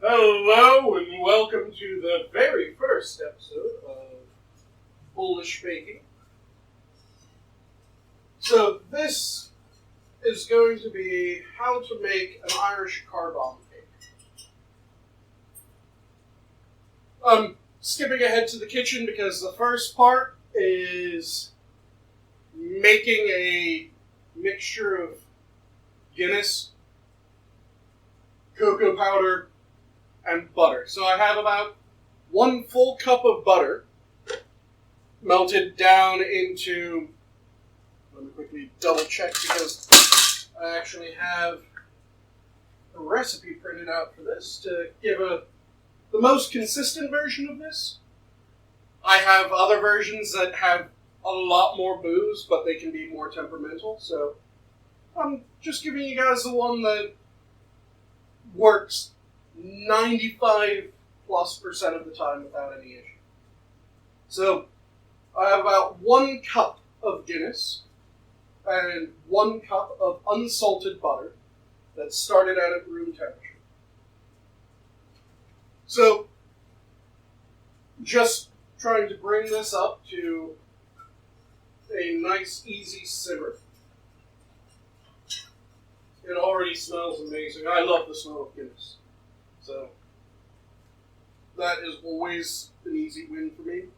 Hello and welcome to the very first episode of Bullish Baking. So this is going to be how to make an Irish Carbomb cake. I'm skipping ahead to the kitchen because the first part is making a mixture of Guinness, cocoa powder, and butter. So I have about 1 full cup of butter melted down into, let me quickly double check because I actually have a recipe printed out for this to give the most consistent version of this. I have other versions that have a lot more booze, but they can be more temperamental, so I'm just giving you guys the one that works 95+% of the time without any issue. So, I have about 1 cup of Guinness and 1 cup of unsalted butter that started out at room temperature. So, just trying to bring this up to a nice, easy simmer. It already smells amazing. I love the smell of Guinness. So, that is always an easy win for me.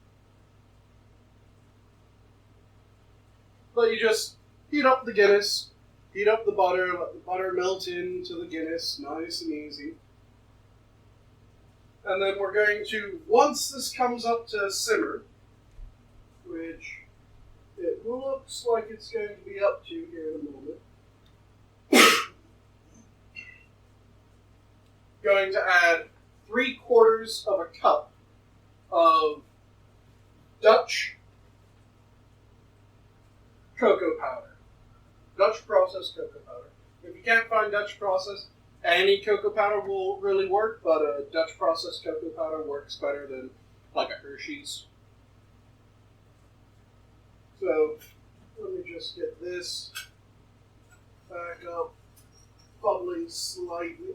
But you just heat up the Guinness, heat up the butter, let the butter melt into the Guinness, nice and easy. And then we're going to, once this comes up to simmer, which it looks like it's going to be up to here in a moment, going to add 3/4 of a cup of Dutch cocoa powder. Dutch processed cocoa powder. If you can't find Dutch processed, any cocoa powder will really work, but a Dutch processed cocoa powder works better than like a Hershey's. So, let me just get this back up, bubbling slightly.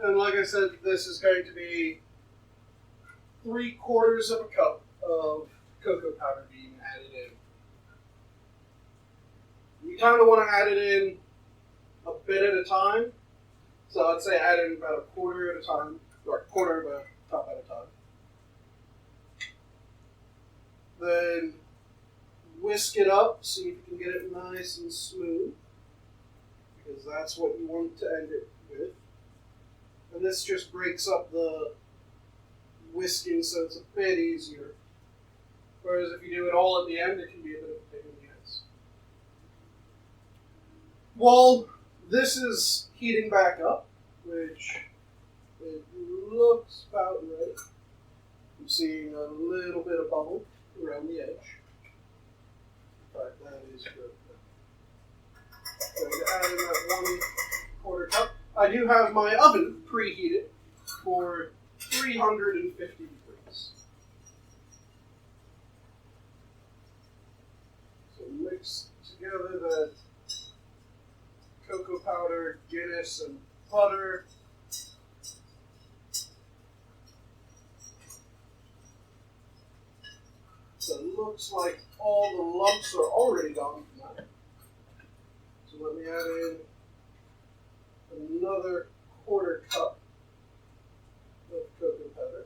And like I said, this is going to be 3/4 of a cup of cocoa powder being added in. You kind of want to add it in a bit at a time. So I'd say add in about 1/4 at a time, or 1/4 of a cup at a time. Then whisk it up, see if you can get it nice and smooth, because that's what you want to end it with. And this just breaks up the whisking so it's a bit easier. Whereas if you do it all at the end, it can be a bit of a pain in the ass. While this is heating back up, which it looks about right, I'm seeing a little bit of bubble around the edge. But that is good. Going to add in that 1/4 cup. I do have my oven preheated for 350 degrees. So mix together the cocoa powder, Guinness, and butter. So it looks like all the lumps are already gone from that. So let me add in another 1/4 cup of cocoa powder.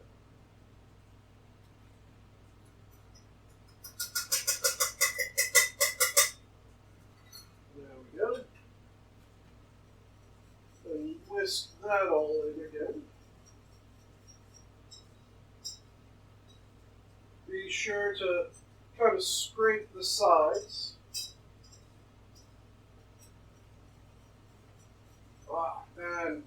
There we go. And whisk that all in again. Be sure to kind of scrape the sides. And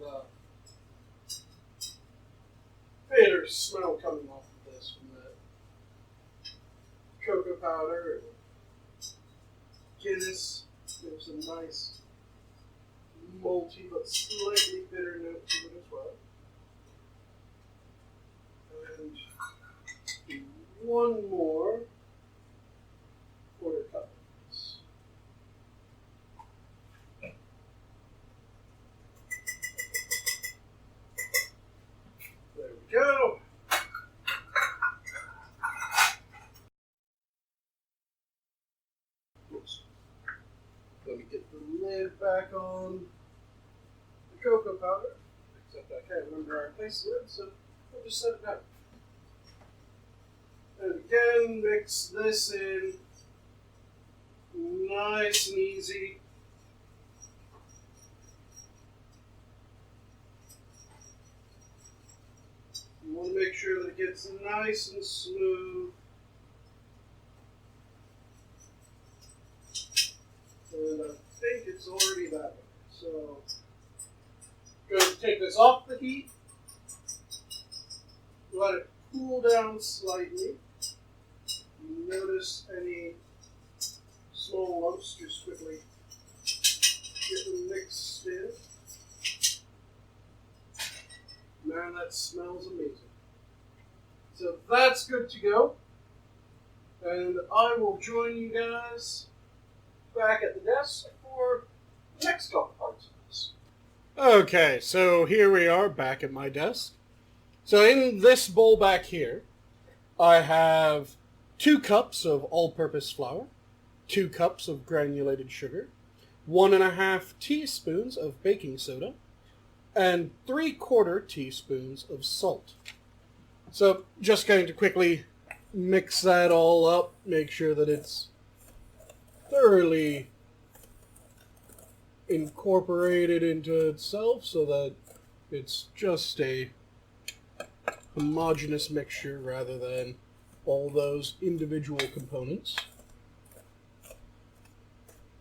bitter smell coming off of this from the cocoa powder and Guinness gives a nice malty but slightly bitter note one more quarter cup. There we go. Oops. Let me get the lid back on the cocoa powder. Except I can't remember where I placed the lid, so I'll just set it down. And again, mix this in nice and easy. You want to make sure that it gets nice and smooth. And I think it's already that way. So, I'm going to take this off the heat. Let it cool down slightly. Notice any small lumps, just quickly get them mixed in. Man, that smells amazing. So that's good to go. And I will join you guys back at the desk for the next couple parts of this. Okay, so here we are back at my desk. So in this bowl back here, I have 2 cups of all-purpose flour, 2 cups of granulated sugar, 1.5 teaspoons of baking soda, and 3/4 teaspoons of salt. So just going to quickly mix that all up, make sure that it's thoroughly incorporated into itself so that it's just a homogeneous mixture rather than all those individual components.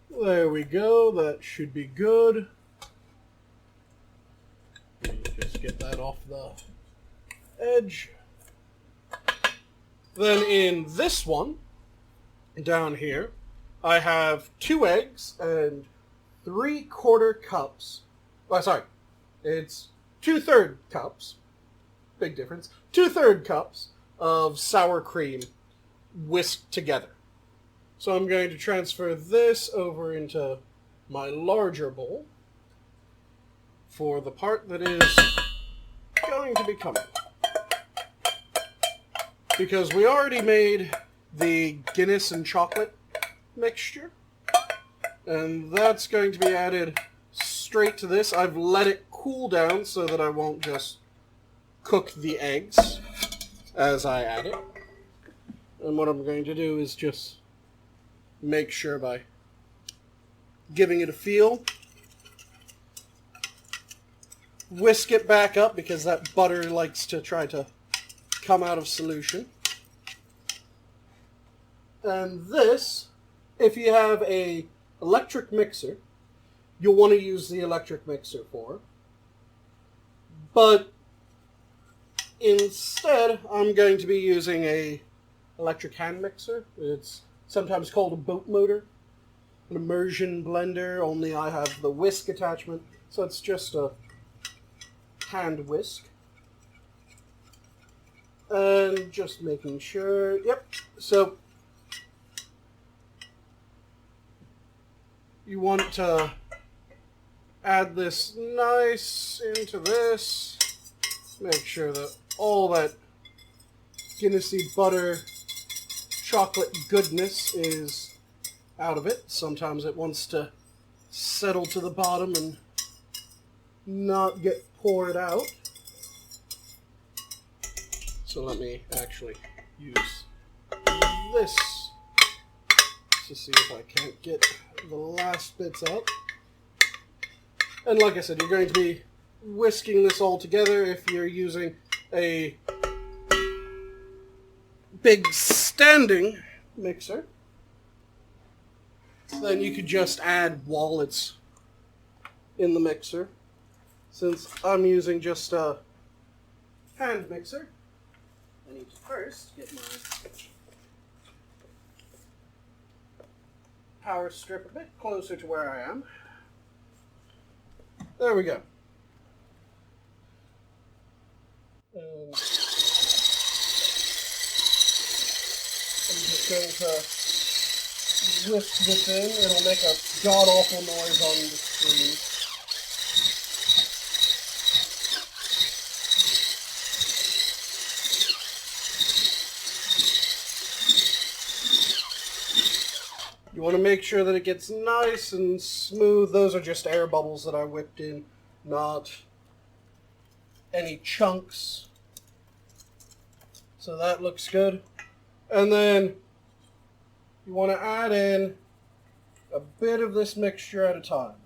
There we go, that should be good. Just get that off the edge. Then in this one, down here, I have 2 eggs and 3/4 cups. Oh, sorry, it's 2/3 cups. Big difference. 2/3 cups of sour cream whisked together. So I'm going to transfer this over into my larger bowl for the part that is going to be coming. Because we already made the Guinness and chocolate mixture, and that's going to be added straight to this. I've let it cool down so that I won't just cook the eggs as I add it. And what I'm going to do is just make sure by giving it a feel, whisk it back up because that butter likes to try to come out of solution. And this, if you have a electric mixer, you'll want to use the electric mixer for. But instead, I'm going to be using a electric hand mixer. It's sometimes called a boat motor, an immersion blender, only I have the whisk attachment, so it's just a hand whisk. And just making sure, yep, so you want to add this nice into this, make sure that all that Guinnessy butter chocolate goodness is out of it. Sometimes it wants to settle to the bottom and not get poured out. So let me actually use this to see if I can't get the last bits out. And like I said, you're going to be whisking this all together. If you're using a big standing mixer, then you could just add while it's in the mixer. Since I'm using just a hand mixer, I need to first get my power strip a bit closer to where I am. There we go. And just going to whisk this in. It'll make a god-awful noise on the screen. You want to make sure that it gets nice and smooth. Those are just air bubbles that I whipped in, not any chunks. So that looks good. And then you want to add in a bit of this mixture at a time.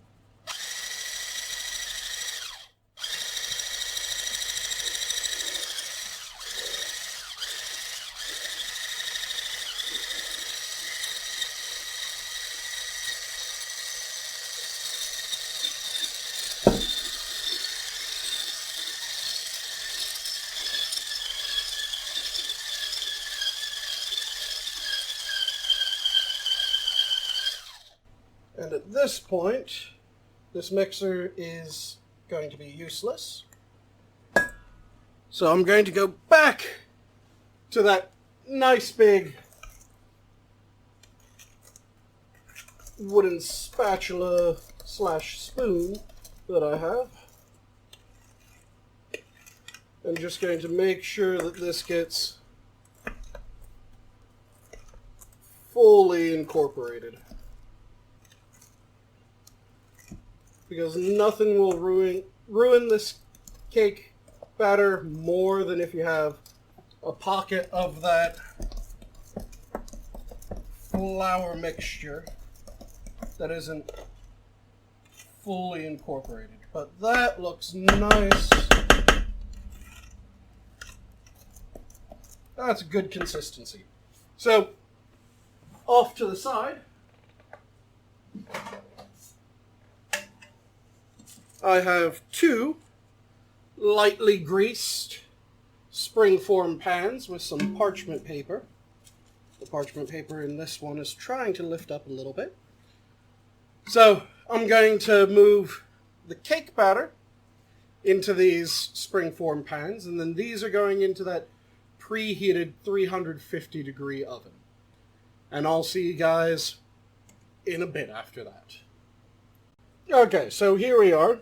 And at this point, this mixer is going to be useless. So I'm going to go back to that nice big wooden spatula / spoon that I have. I'm just going to make sure that this gets fully incorporated. Because nothing will ruin this cake batter more than if you have a pocket of that flour mixture that isn't fully incorporated. But that looks nice. That's a good consistency. So, off to the side, I have 2 lightly greased springform pans with some parchment paper. The parchment paper in this one is trying to lift up a little bit. So I'm going to move the cake batter into these springform pans, and then these are going into that preheated 350 degree oven. And I'll see you guys in a bit after that. Okay, so here we are.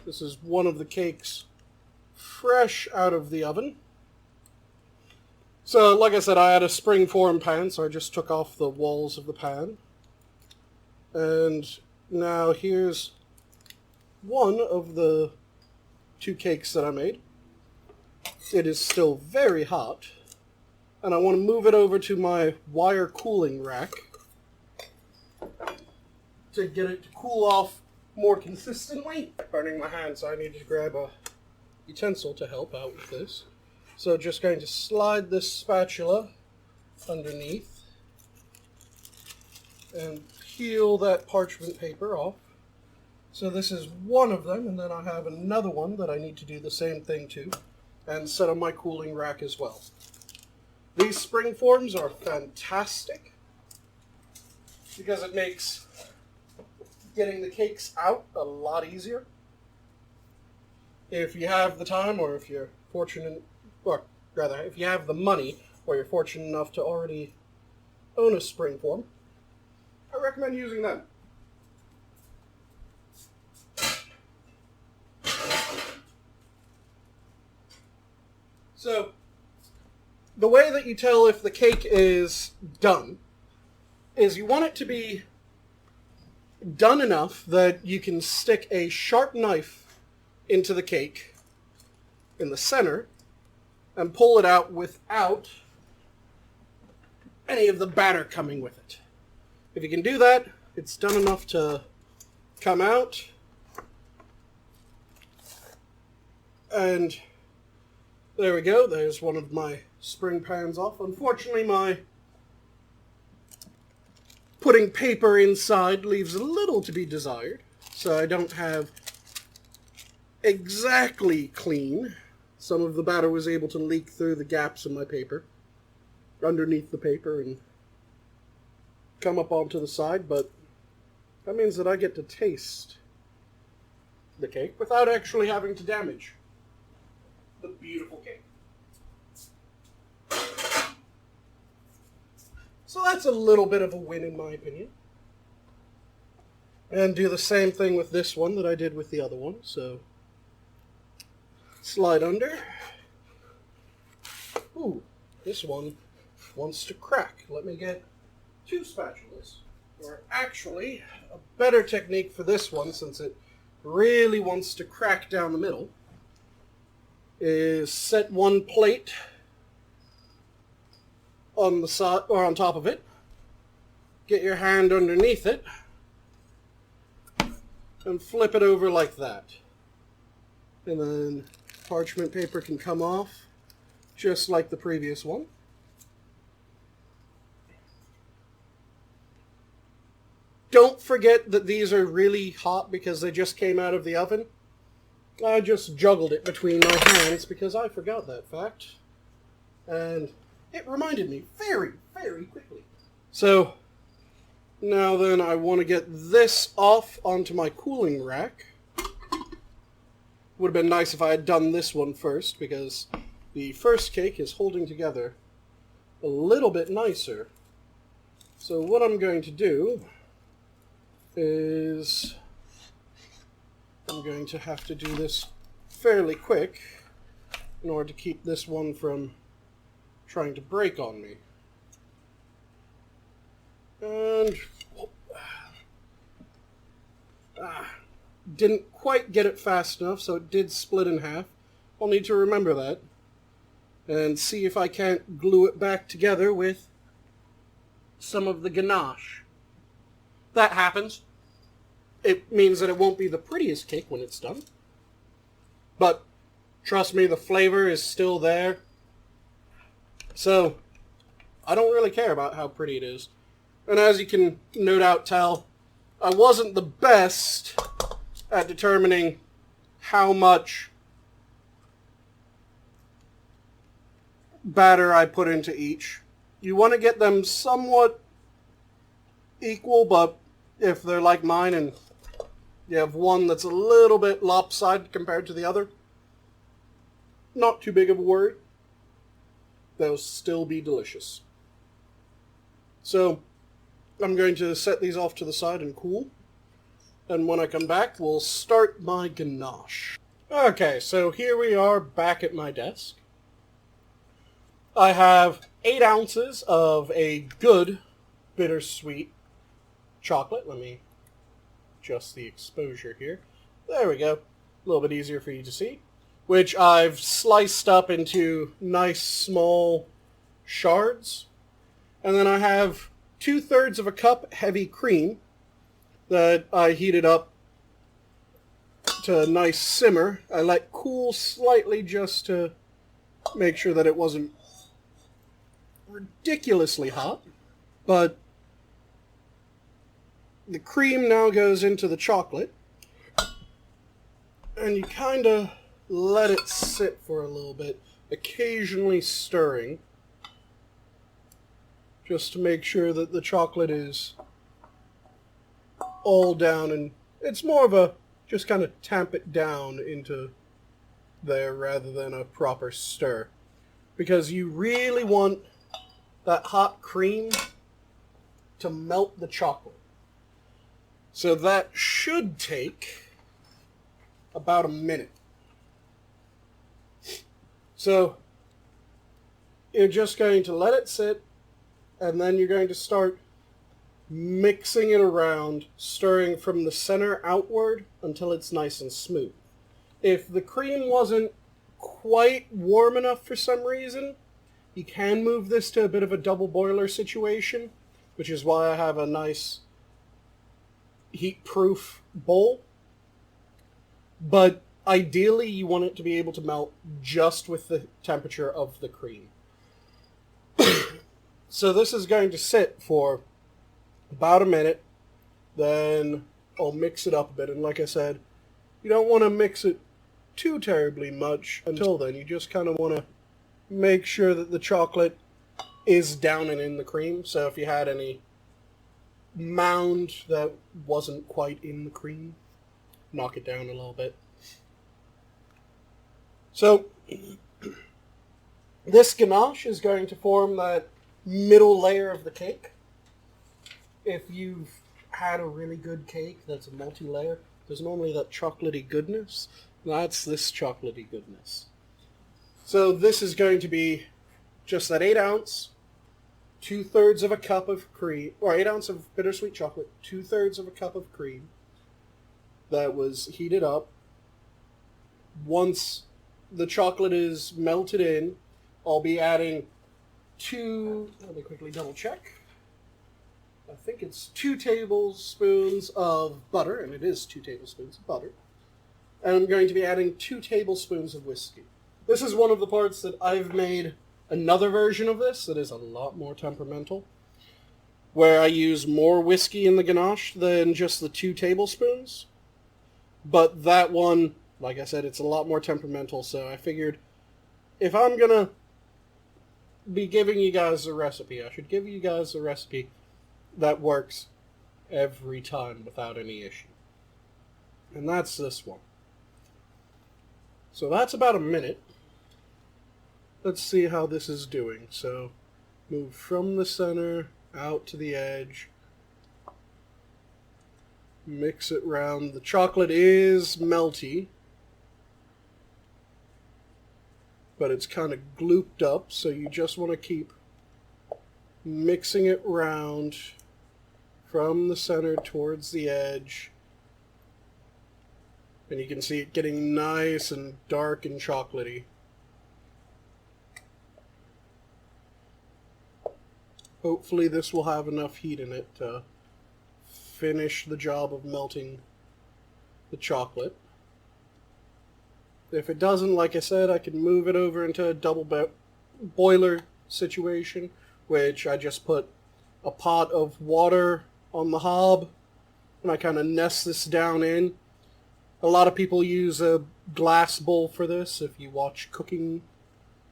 This is one of the cakes fresh out of the oven. So, like I said, I had a springform pan, so I just took off the walls of the pan. And now here's one of the 2 cakes that I made. It is still very hot, and I want to move it over to my wire cooling rack to get it to cool off more consistently. Burning my hand, so I need to grab a utensil to help out with this. So just going to slide this spatula underneath and peel that parchment paper off. So this is one of them, and then I have another one that I need to do the same thing to and set on my cooling rack as well. These springforms are fantastic because it makes getting the cakes out a lot easier. If you have the time, or if you're fortunate, or rather, if you have the money, or you're fortunate enough to already own a springform, I recommend using them. So, the way that you tell if the cake is done is you want it to be done enough that you can stick a sharp knife into the cake in the center and pull it out without any of the batter coming with it. If you can do that, it's done enough to come out. And there we go. There's one of my spring pans off. Unfortunately, my putting paper inside leaves a little to be desired, so I don't have exactly clean. Some of the batter was able to leak through the gaps in my paper, underneath the paper, and come up onto the side, but that means that I get to taste the cake without actually having to damage the beautiful cake. So that's a little bit of a win in my opinion. And do the same thing with this one that I did with the other one. So slide under. Ooh, this one wants to crack. Let me get 2 spatulas. Or actually, a better technique for this one, since it really wants to crack down the middle, is set one plate on the side or on top of it. Get your hand underneath it and flip it over like that. And then parchment paper can come off just like the previous one. Don't forget that these are really hot because they just came out of the oven. I just juggled it between my hands because I forgot that fact. And it reminded me very, very quickly. So, now then I want to get this off onto my cooling rack. Would have been nice if I had done this one first because the first cake is holding together a little bit nicer. So what I'm going to do is I'm going to have to do this fairly quick in order to keep this one from trying to break on me. And didn't quite get it fast enough, so it did split in half. I'll need to remember that and see if I can't glue it back together with some of the ganache. That happens. It means that it won't be the prettiest cake when it's done. But trust me, the flavor is still there. So I don't really care about how pretty it is. And as you can no doubt tell, I wasn't the best at determining how much batter I put into each. You want to get them somewhat equal, but if they're like mine and you have one that's a little bit lopsided compared to the other, not too big of a worry. They'll still be delicious. So I'm going to set these off to the side and cool. And when I come back, we'll start my ganache. Okay, so here we are back at my desk. I have 8 ounces of a good bittersweet chocolate. Let me adjust the exposure here. There we go. A little bit easier for you to see. Which I've sliced up into nice small shards. And then I have 2/3 of a cup heavy cream that I heated up to a nice simmer. I let cool slightly just to make sure that it wasn't ridiculously hot. But the cream now goes into the chocolate. And you kind of let it sit for a little bit, occasionally stirring, just to make sure that the chocolate is all down, and it's more of a just kind of tamp it down into there rather than a proper stir, because you really want that hot cream to melt the chocolate. So that should take about a minute. So you're just going to let it sit, and then you're going to start mixing it around, stirring from the center outward until it's nice and smooth. If the cream wasn't quite warm enough for some reason, you can move this to a bit of a double boiler situation, which is why I have a nice heat-proof bowl. But ideally, you want it to be able to melt just with the temperature of the cream. So this is going to sit for about a minute. Then I'll mix it up a bit. And like I said, you don't want to mix it too terribly much until then. You just kind of want to make sure that the chocolate is down and in the cream. So if you had any mound that wasn't quite in the cream, knock it down a little bit. So this ganache is going to form that middle layer of the cake. if you've had a really good cake that's a multi-layer, there's normally that chocolatey goodness. That's this chocolatey goodness. So this is going to be just that 8 ounce, 2/3 of a cup of cream, or 8 ounce of bittersweet chocolate, 2/3 of a cup of cream that was heated up. Once the chocolate is melted in, I'll be adding let me quickly double check. I think it's 2 tablespoons of butter, and it is 2 tablespoons of butter. And I'm going to be adding 2 tablespoons of whiskey. This is one of the parts that I've made another version of this that is a lot more temperamental, where I use more whiskey in the ganache than just the 2 tablespoons. But that one, like I said, it's a lot more temperamental, so I figured if I'm going to be giving you guys a recipe, I should give you guys a recipe that works every time without any issue. And that's this one. So that's about a minute. Let's see how this is doing. So move from the center out to the edge. Mix it round. The chocolate is melty, but it's kind of glooped up, so you just want to keep mixing it round from the center towards the edge. And you can see it getting nice and dark and chocolatey. Hopefully this will have enough heat in it to finish the job of melting the chocolate. If it doesn't, like I said, I can move it over into a double boiler situation, which I just put a pot of water on the hob, and I kind of nest this down in. A lot of people use a glass bowl for this. If you watch cooking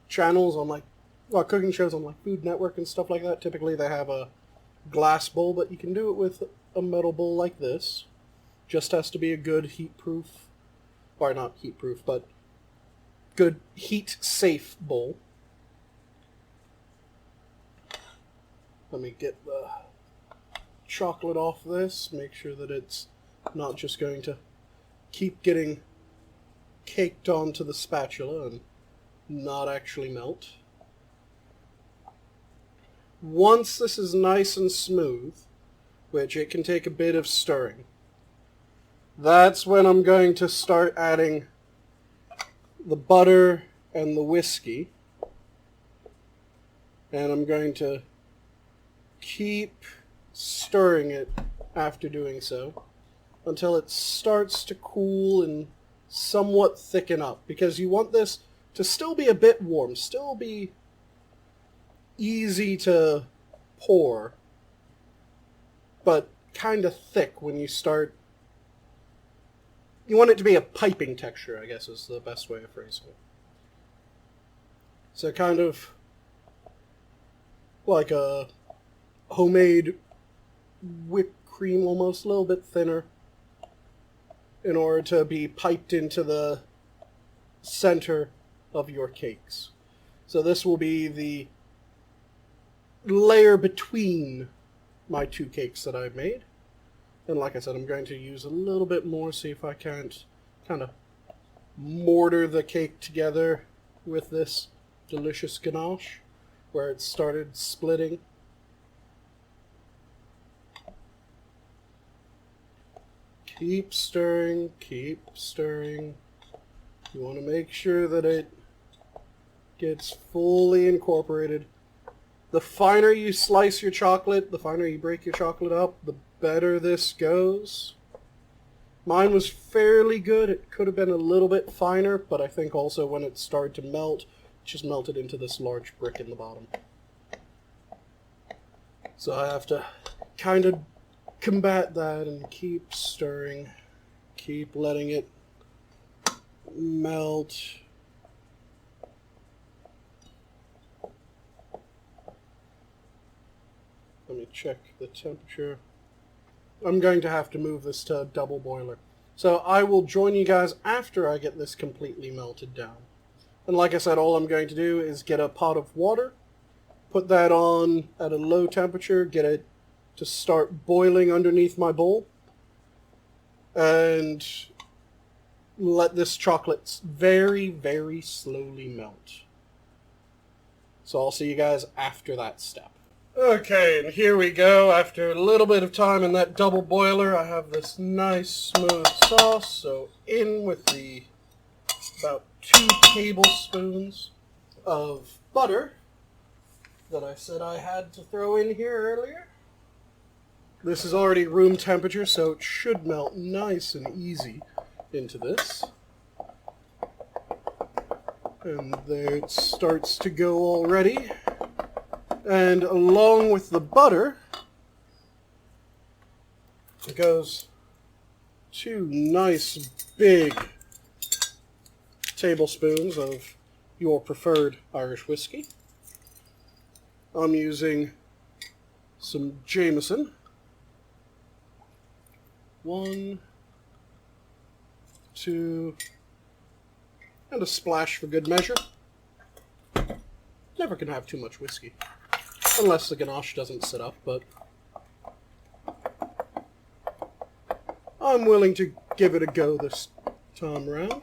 channels on cooking shows on Food Network and stuff like that, typically they have a glass bowl, but you can do it with a metal bowl like this. Just has to be a good heat-proof, or not heat-proof, but good heat-safe bowl. Let me get the chocolate off this, make sure that it's not just going to keep getting caked onto the spatula and not actually melt. Once this is nice and smooth, which it can take a bit of stirring, that's when I'm going to start adding the butter and the whiskey. And I'm going to keep stirring it after doing so until it starts to cool and somewhat thicken up, because you want this to still be a bit warm, still be easy to pour, but kind of thick when you start. You want it to be a piping texture, I guess is the best way of phrasing it. So kind of like a homemade whipped cream, almost a little bit thinner, in order to be piped into the center of your cakes. So this will be the layer between my 2 cakes that I've made. And like I said, I'm going to use a little bit more, see if I can't kind of mortar the cake together with this delicious ganache where it started splitting. Keep stirring, keep stirring. You want to make sure that it gets fully incorporated. The finer you slice your chocolate, the finer you break your chocolate up, the better this goes. Mine was fairly good. It could have been a little bit finer, but I think also when it started to melt, it just melted into this large brick in the bottom. So I have to kind of combat that and keep stirring, keep letting it melt. Let me check the temperature. I'm going to have to move this to a double boiler. So I will join you guys after I get this completely melted down. And like I said, all I'm going to do is get a pot of water, put that on at a low temperature, get it to start boiling underneath my bowl. And let this chocolate very, very slowly melt. So I'll see you guys after that step. Okay, and here we go. After a little bit of time in that double boiler, I have this nice smooth sauce. So in with the about 2 tablespoons of butter that I said I had to throw in here earlier. This is already room temperature, so it should melt nice and easy into this. And there it starts to go already. And along with the butter, it goes 2 nice big tablespoons of your preferred Irish whiskey. I'm using some Jameson. 1, 2, and a splash for good measure. Never can have too much whiskey. Unless the ganache doesn't sit up, but I'm willing to give it a go this time round.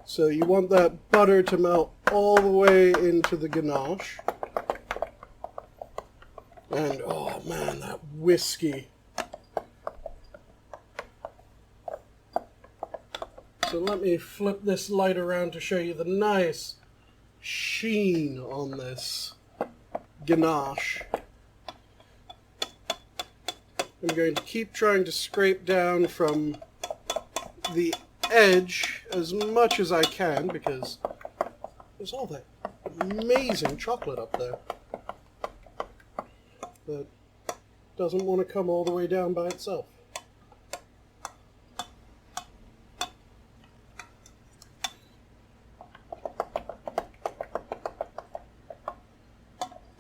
So you want that butter to melt all the way into the ganache. And oh man, that whiskey. So let me flip this light around to show you the nice sheen on this ganache. I'm going to keep trying to scrape down from the edge as much as I can because there's all that amazing chocolate up there that doesn't want to come all the way down by itself.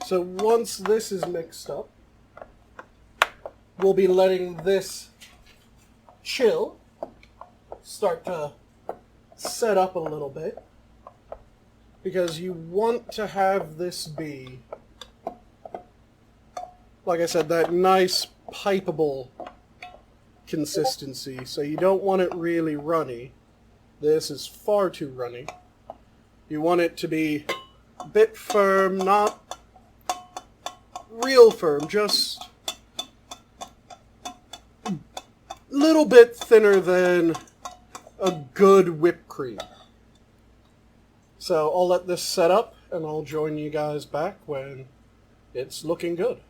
So once this is mixed up, we'll be letting this chill, start to set up a little bit, because you want to have this be, like I said, that nice pipeable consistency. So you don't want it really runny. This is far too runny. You want it to be a bit firm, not real firm, just a little bit thinner than a good whipped cream. So I'll let this set up and I'll join you guys back when it's looking good.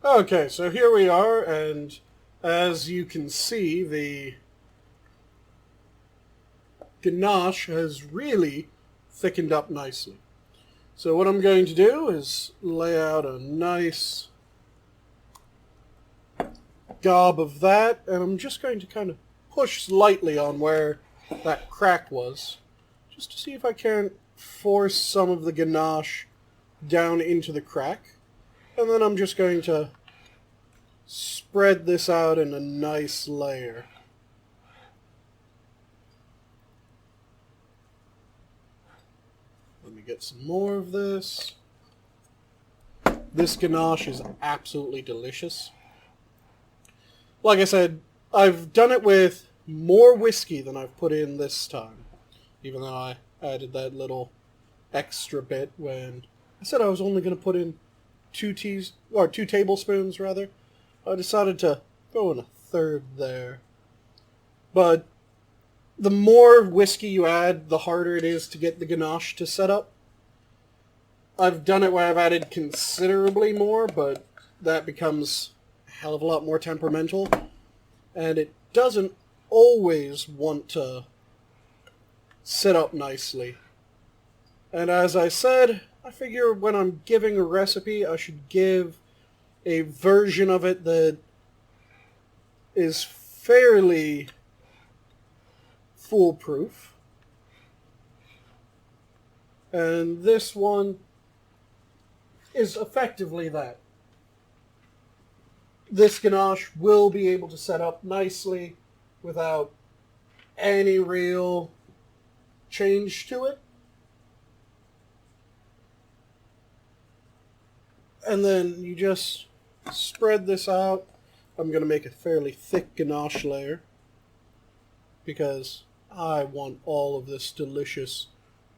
Okay, so here we are, and as you can see, the ganache has really thickened up nicely. So what I'm going to do is lay out a nice gob of that, and I'm just going to kind of push slightly on where that crack was, just to see if I can't force some of the ganache down into the crack. And then I'm just going to spread this out in a nice layer. Let me get some more of this. This ganache is absolutely delicious. Like I said, I've done it with more whiskey than I've put in this time, even though I added that little extra bit when I said I was only going to put in 2 tablespoons rather. I decided to throw in a third there. But the more whiskey you add, the harder it is to get the ganache to set up. I've done it where I've added considerably more, but that becomes a hell of a lot more temperamental. And it doesn't always want to set up nicely. And as I said, I figure when I'm giving a recipe, I should give a version of it that is fairly foolproof. And this one is effectively that. This ganache will be able to set up nicely without any real change to it. And then you just spread this out. I'm going to make a fairly thick ganache layer because I want all of this delicious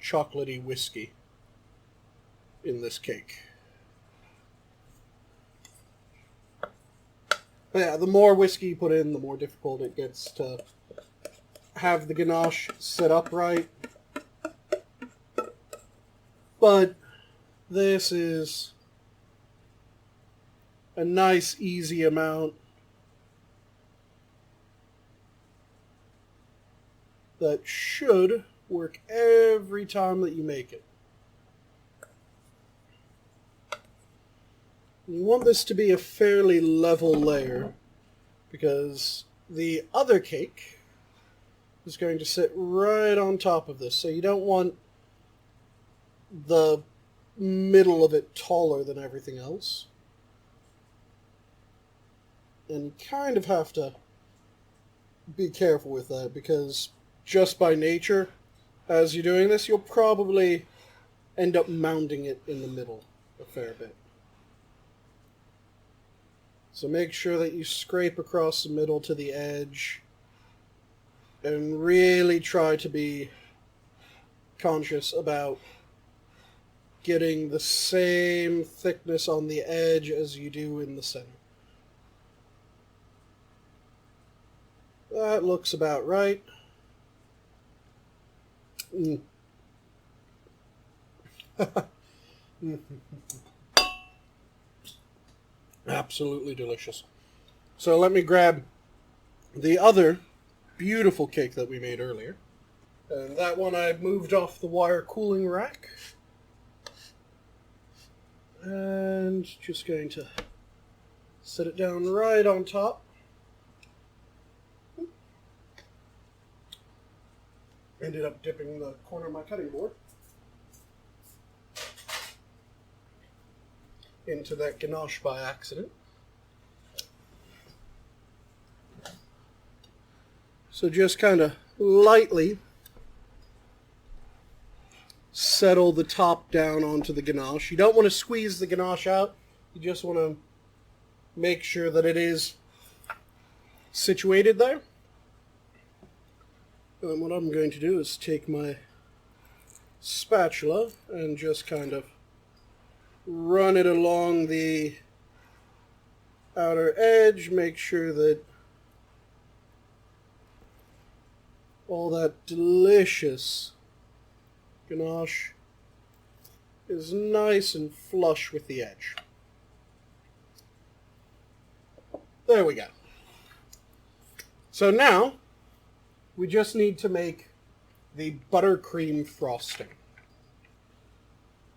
chocolatey whiskey in this cake. But yeah, the more whiskey you put in, the more difficult it gets to have the ganache set up right. But this is a nice, easy amount that should work every time that you make it. You want this to be a fairly level layer because the other cake is going to sit right on top of this. So you don't want the middle of it taller than everything else. And you kind of have to be careful with that because just by nature, as you're doing this, you'll probably end up mounting it in the middle a fair bit. So make sure that you scrape across the middle to the edge and really try to be conscious about getting the same thickness on the edge as you do in the center. That looks about right. Absolutely delicious. So let me grab the other beautiful cake that we made earlier. And that one I moved off the wire cooling rack. And just going to set it down right on top. Ended up dipping the corner of my cutting board into that ganache by accident. So just kind of lightly settle the top down onto the ganache. You don't want to squeeze the ganache out. You just want to make sure that it is situated there. And what I'm going to do is take my spatula and just kind of run it along the outer edge, make sure that all that delicious ganache is nice and flush with the edge. There we go. So now we just need to make the buttercream frosting,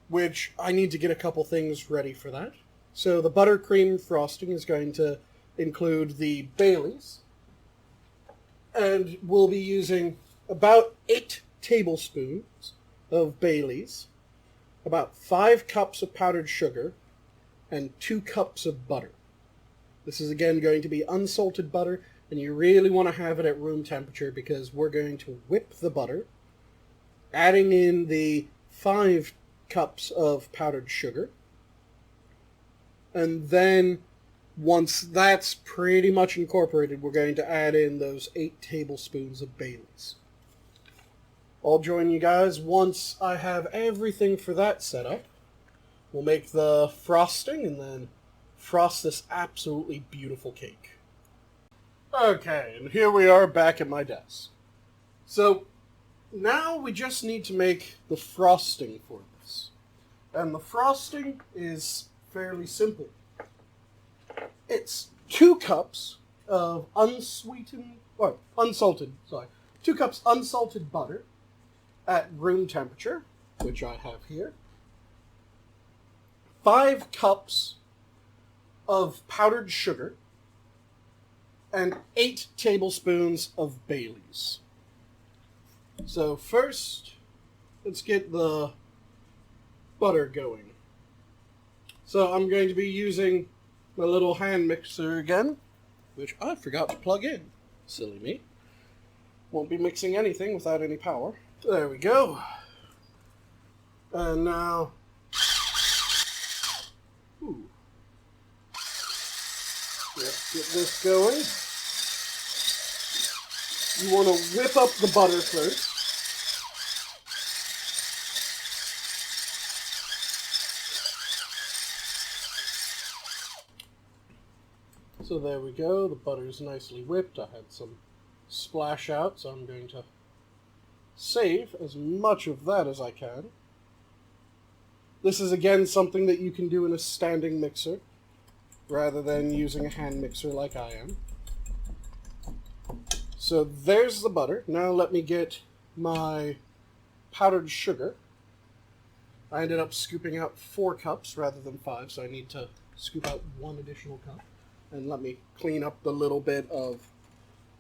which I need to get a couple things ready for that. So the buttercream frosting is going to include the Baileys, and we'll be using about 8 tablespoons of Baileys, about 5 cups of powdered sugar, and 2 cups of butter. This is again going to be unsalted butter, and you really want to have it at room temperature because we're going to whip the butter, adding in the 5 cups of powdered sugar. And then once that's pretty much incorporated, we're going to add in those 8 tablespoons of Baileys. I'll join you guys once I have everything for that set up. We'll make the frosting and then frost this absolutely beautiful cake. Okay, and here we are back at my desk. So now we just need to make the frosting for this. And the frosting is fairly simple. It's 2 cups of unsalted 2 cups unsalted butter at room temperature, which I have here. 5 cups of powdered sugar, and 8 tablespoons of Baileys. So first, let's get the butter going. So I'm going to be using my little hand mixer again, which I forgot to plug in. Silly me. Won't be mixing anything without any power. There we go. And now, let's get this going. You want to whip up the butter first. So there we go, the butter's nicely whipped. I had some splash out, so I'm going to save as much of that as I can. This is again something that you can do in a standing mixer, rather than using a hand mixer like I am. So there's the butter. Now let me get my powdered sugar. I ended up scooping out 4 cups rather than 5, so I need to scoop out 1 additional cup. And let me clean up the little bit of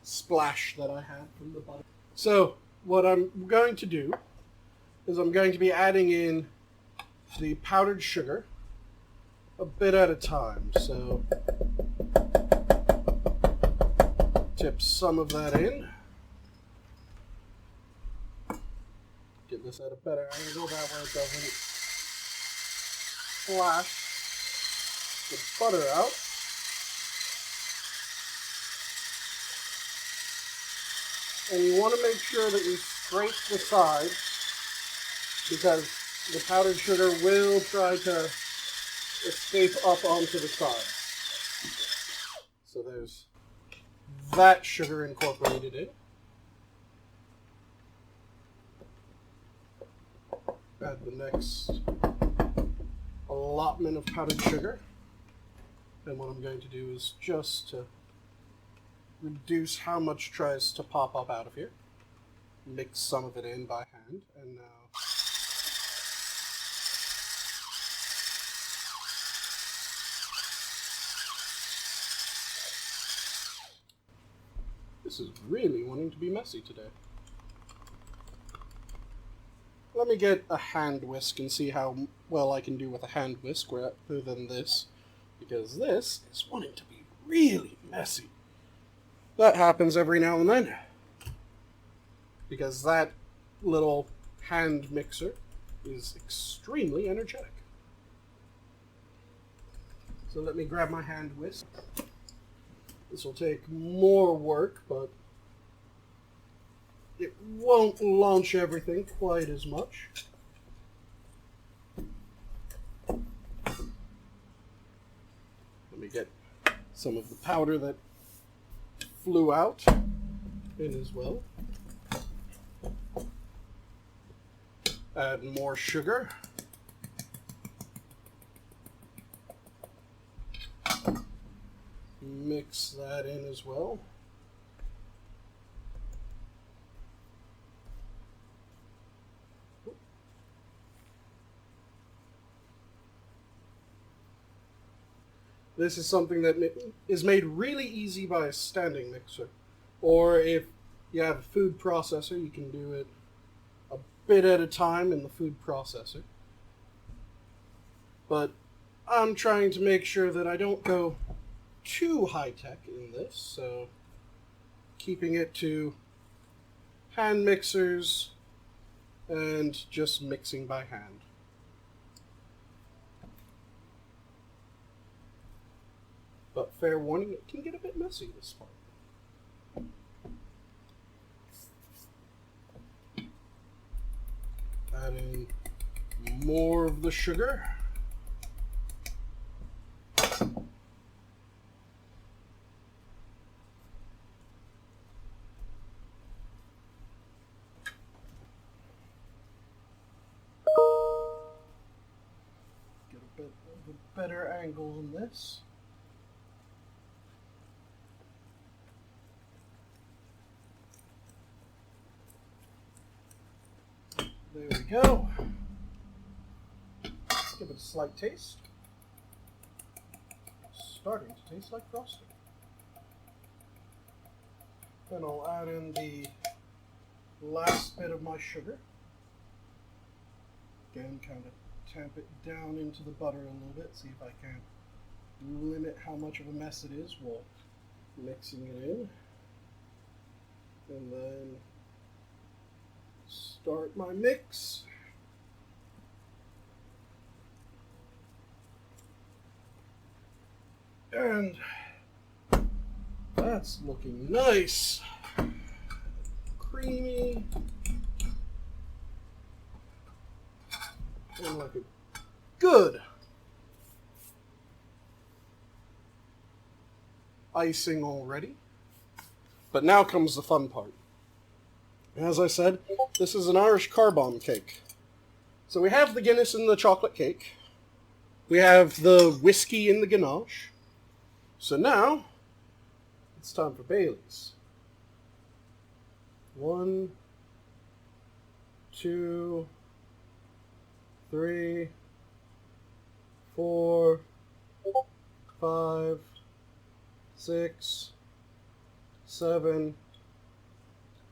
splash that I had from the butter. So what I'm going to do is I'm going to be adding in the powdered sugar a bit at a time. So tip some of that in. Get this at a better angle, that way it doesn't splash the butter out. And you want to make sure that you scrape the sides, because the powdered sugar will try to escape up onto the side. So there's that sugar incorporated in. Add the next allotment of powdered sugar. And what I'm going to do is just to reduce how much tries to pop up out of here. Mix some of it in by hand, and now this is really wanting to be messy today. Let me get a hand whisk and see how well I can do with a hand whisk rather than this, because this is wanting to be really messy. That happens every now and then, because that little hand mixer is extremely energetic. So let me grab my hand whisk. This will take more work, but it won't launch everything quite as much. Let me get some of the powder that flew out in as well. Add more sugar. Mix that in as well. This is something that is made really easy by a standing mixer. Or if you have a food processor, you can do it a bit at a time in the food processor. But I'm trying to make sure that I don't go too high-tech in this, so keeping it to hand mixers and just mixing by hand. But fair warning, it can get a bit messy this part. Add in more of the sugar. Get a bit of a better angle on this. There we go. Give it a slight taste. Starting to taste like frosting. Then I'll add in the last bit of my sugar. Again, kind of tamp it down into the butter a little bit, see if I can limit how much of a mess it is while mixing it in. And then Start my mix. And that's looking nice. Creamy. And looking good. Icing already. But now comes the fun part. As I said, this is an Irish Carbomb cake. So we have the Guinness in the chocolate cake. We have the whiskey in the ganache. So now, it's time for Bailey's. 1, 2, 3, 4, 5, 6, 7,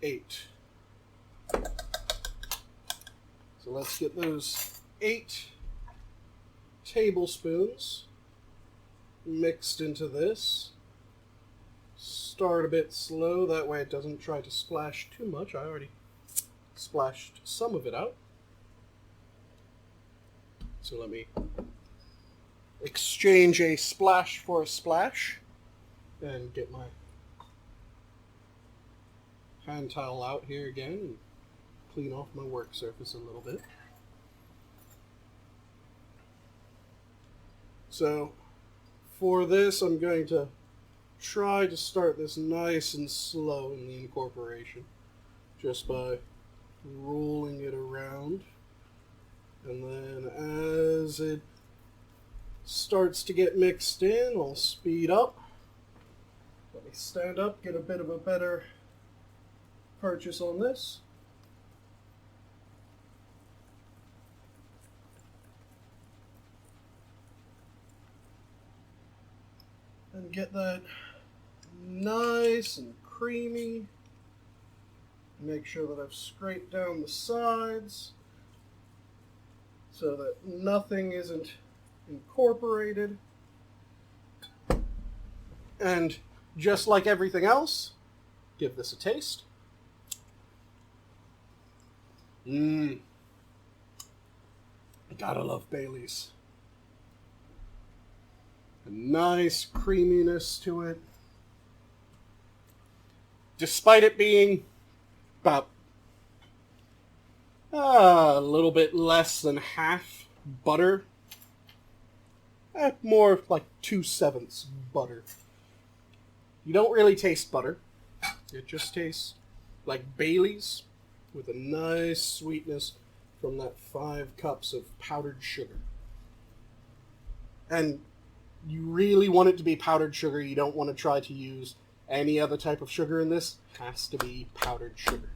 8. So let's get those 8 tablespoons mixed into this. Start a bit slow, that way it doesn't try to splash too much. I already splashed some of it out. So let me exchange a splash for a splash and get my hand towel out here again and clean off my work surface a little bit. So for this, I'm going to try to start this nice and slow in the incorporation, just by rolling it around. And then as it starts to get mixed in, I'll speed up. Let me stand up, get a bit of a better purchase on this. And get that nice and creamy. Make sure that I've scraped down the sides so that nothing isn't incorporated. And just like everything else, give this a taste. Gotta love Bailey's. A nice creaminess to it. Despite it being about a little bit less than half butter, more like 2/7 butter. You don't really taste butter. It just tastes like Bailey's with a nice sweetness from that 5 cups of powdered sugar. And you really want it to be powdered sugar. You don't want to try to use any other type of sugar in this. It has to be powdered sugar.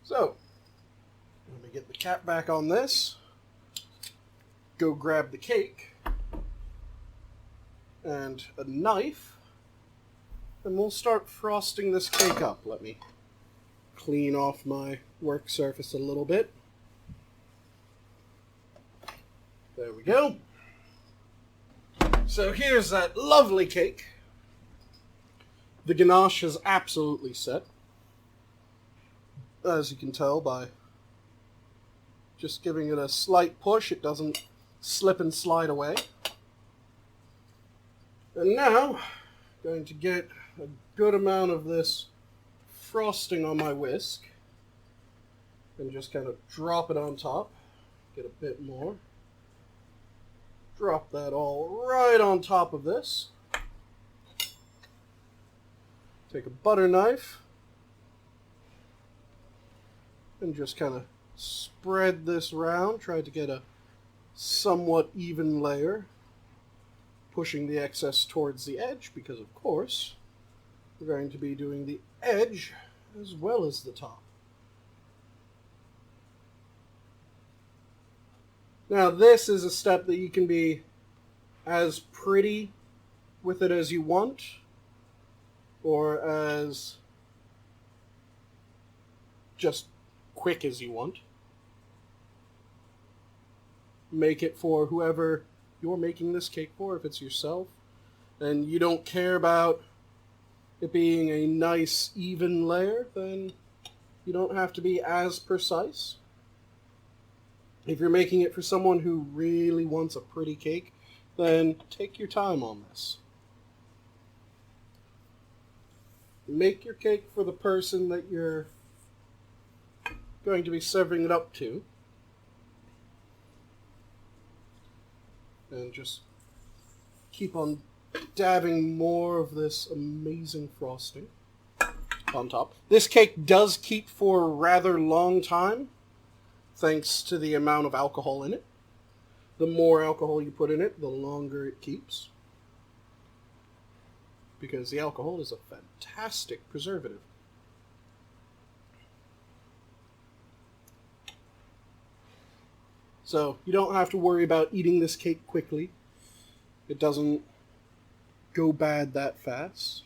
So, let me get the cap back on this. Go grab the cake and a knife, and we'll start frosting this cake up. Let me clean off my work surface a little bit. There we go. So here's that lovely cake. The ganache is absolutely set, as you can tell by just giving it a slight push. It doesn't slip and slide away. And now, I'm going to get a good amount of this frosting on my whisk and just kind of drop it on top. Get a bit more. Drop that all right on top of this. Take a butter knife and just kind of spread this around. Try to get a somewhat even layer, pushing the excess towards the edge because, of course, we're going to be doing the edge as well as the top. Now, this is a step that you can be as pretty with it as you want, or as just quick as you want. Make it for whoever you're making this cake for. If it's yourself and you don't care about it being a nice, even layer, then you don't have to be as precise. If you're making it for someone who really wants a pretty cake, then take your time on this. Make your cake for the person that you're going to be serving it up to. And just keep on dabbing more of this amazing frosting on top. This cake does keep for a rather long time, thanks to the amount of alcohol in it. The more alcohol you put in it, the longer it keeps. Because the alcohol is a fantastic preservative. So you don't have to worry about eating this cake quickly. It doesn't go bad that fast.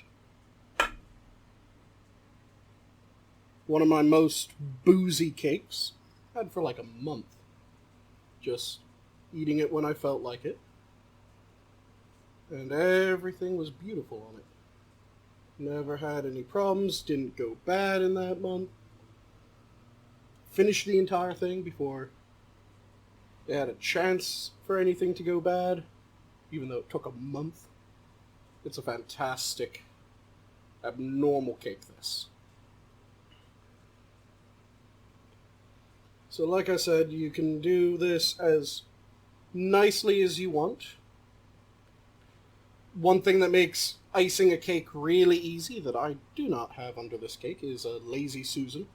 One of my most boozy cakes, I had for like a month. Just eating it when I felt like it. And everything was beautiful on it. Never had any problems, didn't go bad in that month. Finished the entire thing before they had a chance for anything to go bad, even though it took a month. It's a fantastic, abnormal cake, this. So like I said, you can do this as nicely as you want. One thing that makes icing a cake really easy that I do not have under this cake is a Lazy Susan.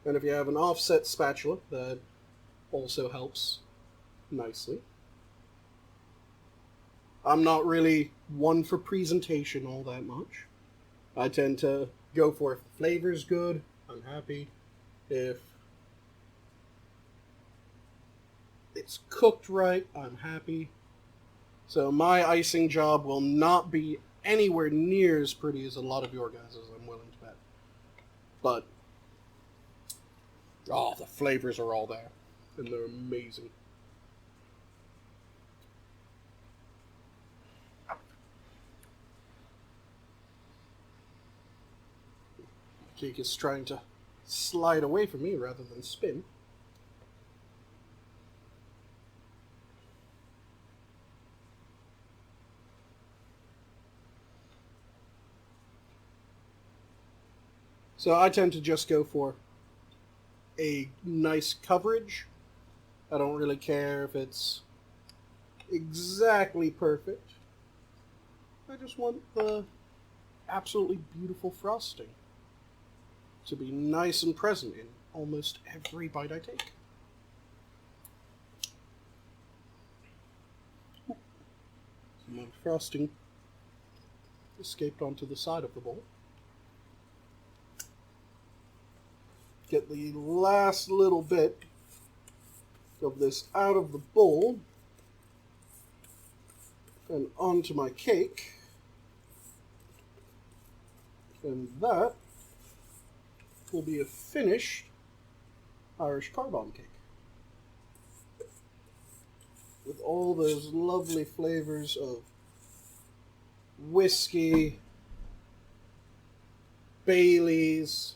And if you have an offset spatula, that also helps nicely. I'm not really one for presentation all that much. I tend to go for if the flavor's good, I'm happy. If it's cooked right, I'm happy. So my icing job will not be anywhere near as pretty as a lot of your guys', I'm willing to bet. But, oh, the flavors are all there. And they're amazing. The cake is trying to slide away from me rather than spin. So I tend to just go for a nice coverage. I don't really care if it's exactly perfect. I just want the absolutely beautiful frosting to be nice and present in almost every bite I take. So my frosting escaped onto the side of the bowl. Get the last little bit of this out of the bowl and onto my cake. And that will be a finished Irish Carbomb cake. With all those lovely flavors of whiskey, Baileys,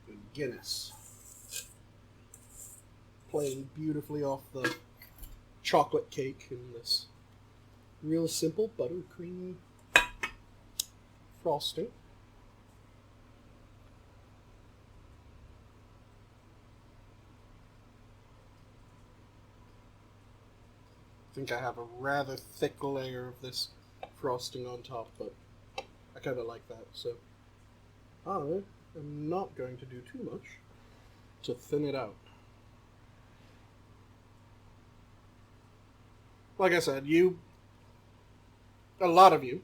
and Guinness. Playing beautifully off the chocolate cake in this real simple buttercream frosting. I think I have a rather thick layer of this frosting on top, but I kind of like that, so I am not going to do too much to thin it out. Like I said, a lot of you,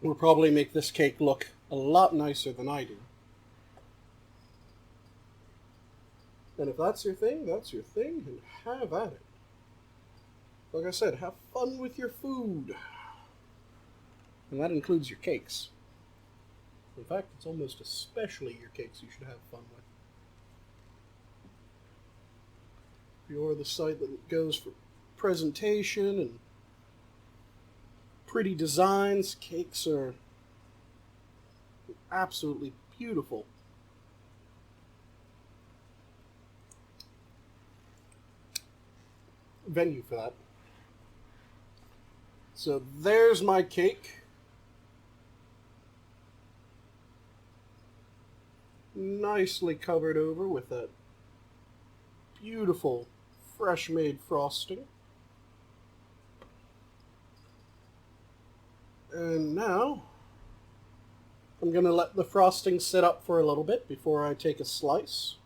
will probably make this cake look a lot nicer than I do. And if that's your thing, and have at it. Like I said, have fun with your food. And that includes your cakes. In fact, it's almost especially your cakes you should have fun with. If you're the site that goes for presentation and pretty designs, cakes are absolutely beautiful. Venue for that. So there's my cake. Nicely covered over with that beautiful fresh made frosting. And now I'm going to let the frosting sit up for a little bit before I take a slice.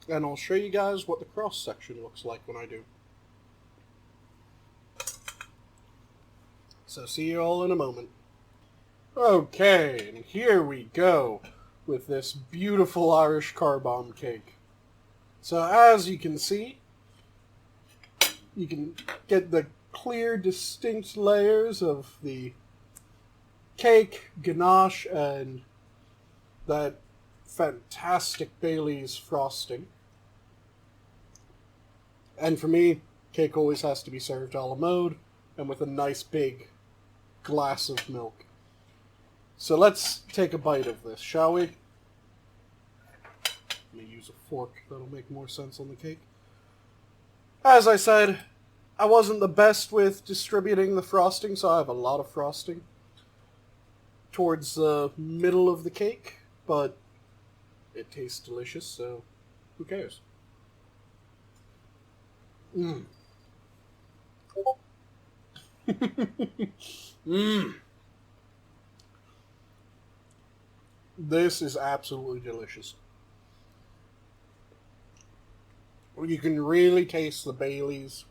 And I'll show you guys what the cross section looks like when I do. So see you all in a moment. Okay, and here we go with this beautiful Irish Carbomb cake. So as you can see, you can get the clear, distinct layers of the cake, ganache, and that fantastic Bailey's frosting. And for me, cake always has to be served a la mode and with a nice big glass of milk. So let's take a bite of this, shall we? Let me use a fork, that'll make more sense on the cake. As I said, I wasn't the best with distributing the frosting, so I have a lot of frosting towards the middle of the cake, but it tastes delicious, so who cares? Mmm. Mmm. This is absolutely delicious. You can really taste the Baileys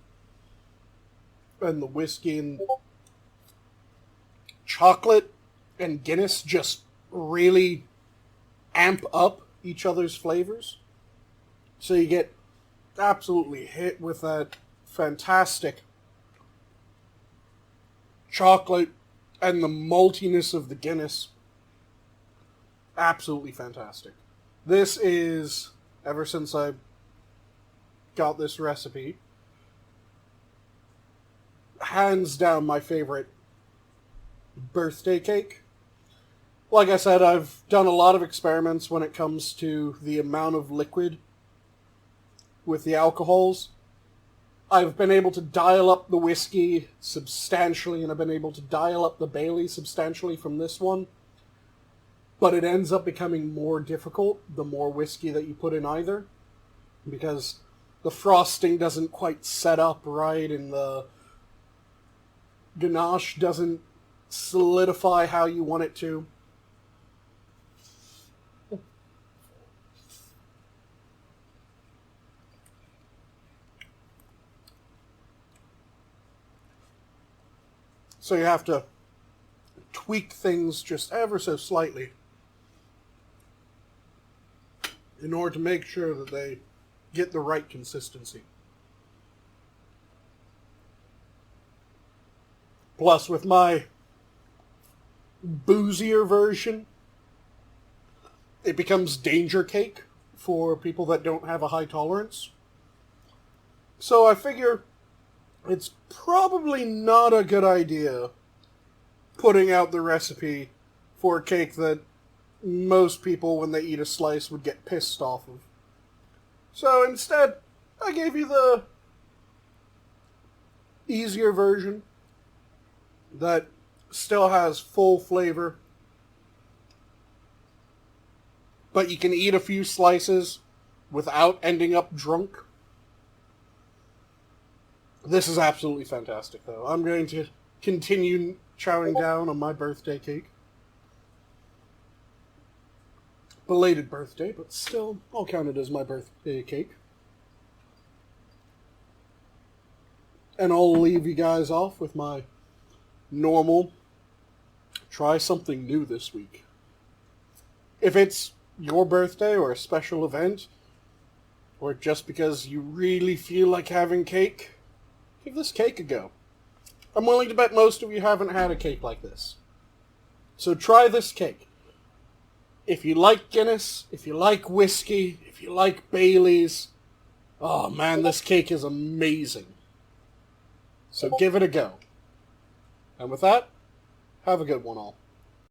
and the whiskey and chocolate and Guinness just really amp up each other's flavors. So you get absolutely hit with that fantastic chocolate and the maltiness of the Guinness. Absolutely fantastic. This is, ever since I got this recipe, hands down my favorite birthday cake. Like I said, I've done a lot of experiments when it comes to the amount of liquid with the alcohols. I've been able to dial up the whiskey substantially, and I've been able to dial up the Bailey substantially from this one. But it ends up becoming more difficult the more whiskey that you put in either, because the frosting doesn't quite set up right, and the ganache doesn't solidify how you want it to. So you have to tweak things just ever so slightly in order to make sure that they get the right consistency. Plus, with my boozier version, it becomes danger cake for people that don't have a high tolerance. So I figure it's probably not a good idea putting out the recipe for a cake that most people, when they eat a slice, would get pissed off of. So instead, I gave you the easier version that still has full flavor, but you can eat a few slices without ending up drunk. This is absolutely fantastic, though. I'm going to continue chowing down on my birthday cake. Belated birthday, but still, I'll count it as my birthday cake. And I'll leave you guys off with my normal, try something new this week. If it's your birthday or a special event, or just because you really feel like having cake, give this cake a go. I'm willing to bet most of you haven't had a cake like this. So try this cake. If you like Guinness, if you like whiskey, if you like Baileys, oh man, this cake is amazing. So give it a go. And with that, have a good one all.